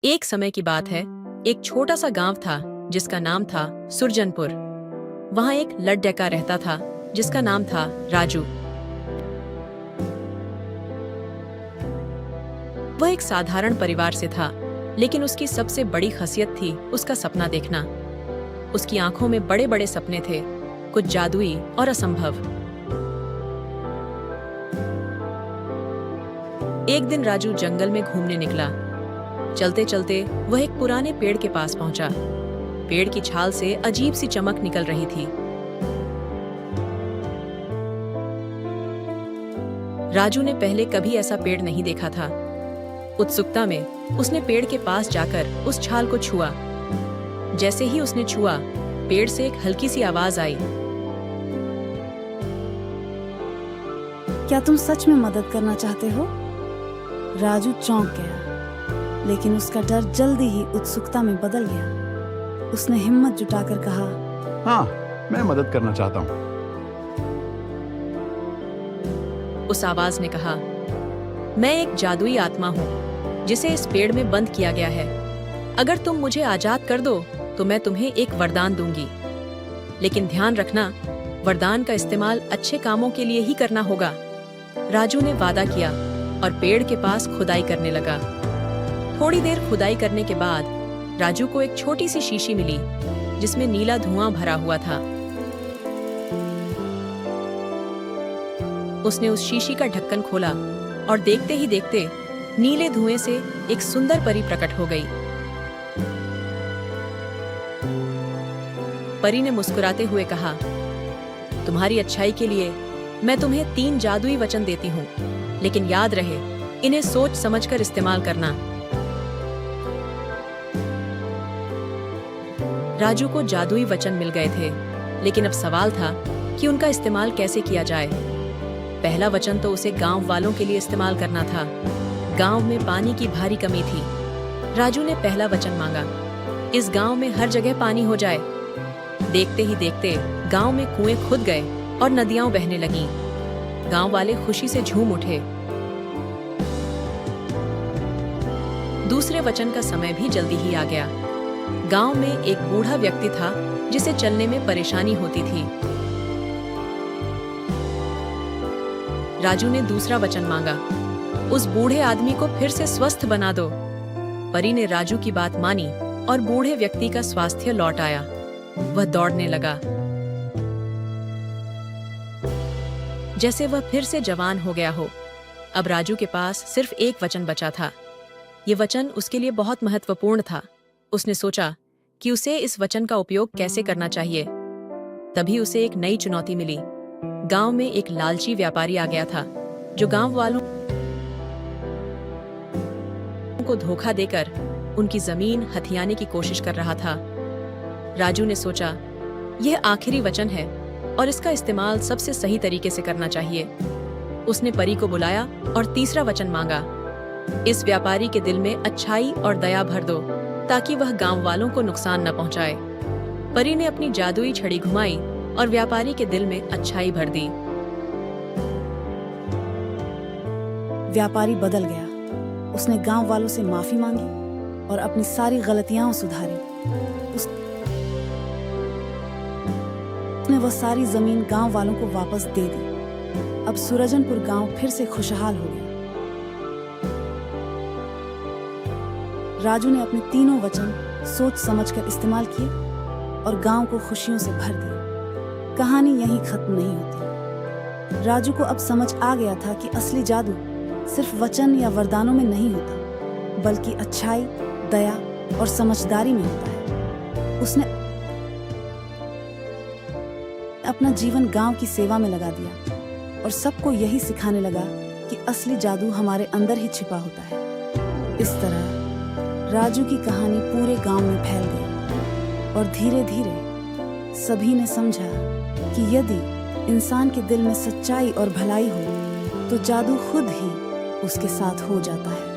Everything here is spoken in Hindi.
एक समय की बात है, एक छोटा सा गांव था जिसका नाम था सुरजनपुर। वहां एक लड़का रहता था जिसका नाम था राजू। वह एक साधारण परिवार से था, लेकिन उसकी सबसे बड़ी खासियत थी उसका सपना देखना। उसकी आंखों में बड़े बड़े सपने थे, कुछ जादुई और असंभव। एक दिन राजू जंगल में घूमने निकला। चलते चलते वह एक पुराने पेड़ के पास पहुंचा। पेड़ की छाल से अजीब सी चमक निकल रही थी। राजू ने पहले कभी ऐसा पेड़ नहीं देखा था। उत्सुकता में उसने पेड़ के पास जाकर उस छाल को छुआ। जैसे ही उसने छुआ, पेड़ से एक हल्की सी आवाज आई। क्या तुम सच में मदद करना चाहते हो? राजू चौंक गया, लेकिन उसका डर जल्दी ही उत्सुकता में बदल गया। उसने हिम्मत जुटाकर कहा, हाँ, मैं मदद करना चाहता हूँ। उस आवाज ने कहा, मैं एक जादुई आत्मा हूँ जिसे इस पेड़ में बंद किया गया है। अगर तुम मुझे आजाद कर दो तो मैं तुम्हें एक वरदान दूंगी। लेकिन ध्यान रखना, वरदान का इस्तेमाल अच्छे कामों के लिए ही करना होगा। राजू ने वादा किया और पेड़ के पास खुदाई करने लगा। थोड़ी देर खुदाई करने के बाद राजू को एक छोटी सी शीशी मिली जिसमें नीला धुआं भरा हुआ था। उसने उस शीशी का ढक्कन खोला और देखते ही देखते नीले धुएं से एक सुंदर परी प्रकट हो गई। परी ने मुस्कुराते हुए कहा, तुम्हारी अच्छाई के लिए मैं तुम्हें 3 जादुई वचन देती हूँ, लेकिन याद रहे, इन्हें सोच समझकर इस्तेमाल करना। राजू को जादुई वचन मिल गए थे, लेकिन अब सवाल था कि उनका इस्तेमाल कैसे किया जाए। पहला वचन तो उसे गांव वालों के लिए इस्तेमाल करना था। गांव में पानी की भारी कमी थी। राजू ने पहला वचन मांगा, इस गांव में हर जगह पानी हो जाए। देखते ही देखते गांव में कुएं खुद गए और नदियां बहने लगीं। गांव वाले खुशी से झूम उठे। दूसरे वचन का समय भी जल्दी ही आ गया। गांव में एक बूढ़ा व्यक्ति था जिसे चलने में परेशानी होती थी। राजू ने दूसरा वचन मांगा, उस बूढ़े आदमी को फिर से स्वस्थ बना दो। परी ने राजू की बात मानी और बूढ़े व्यक्ति का स्वास्थ्य लौट आया। वह दौड़ने लगा, जैसे वह फिर से जवान हो गया हो। अब राजू के पास सिर्फ एक वचन बचा था। ये वचन उसके लिए बहुत महत्वपूर्ण था। उसने सोचा कि उसे इस वचन का उपयोग कैसे करना चाहिए। तभी उसे एक नई चुनौती मिली। गांव में एक लालची व्यापारी आ गया था जो गांव वालों को धोखा देकर उनकी जमीन हथियाने की कोशिश कर रहा था। राजू ने सोचा, यह आखिरी वचन है और इसका इस्तेमाल सबसे सही तरीके से करना चाहिए। उसने परी को बुलाया और तीसरा वचन मांगा, इस व्यापारी के दिल में अच्छाई और दया भर दो ताकि वह गांव वालों को नुकसान न पहुंचाए। परी ने अपनी जादुई छड़ी घुमाई और व्यापारी के दिल में अच्छाई भर दी। व्यापारी बदल गया। उसने गांव वालों से माफी मांगी और अपनी सारी गलतियां सुधारी। उसने वह सारी जमीन गांव वालों को वापस दे दी। अब सुरजनपुर गांव फिर से खुशहाल हो गया। राजू ने अपने तीनों वचन सोच समझकर इस्तेमाल किए और गांव को खुशियों से भर दिया। कहानी यहीं खत्म नहीं होती। राजू को अब समझ आ गया था कि असली जादू सिर्फ वचन या वरदानों में नहीं होता, बल्कि अच्छाई, दया और समझदारी में होता है। उसने अपना जीवन गांव की सेवा में लगा दिया और सबको यही सिखाने लगा कि असली जादू हमारे अंदर ही छिपा होता है। इस तरह राजू की कहानी पूरे गांव में फैल गई और धीरे धीरे सभी ने समझा कि यदि इंसान के दिल में सच्चाई और भलाई हो तो जादू खुद ही उसके साथ हो जाता है।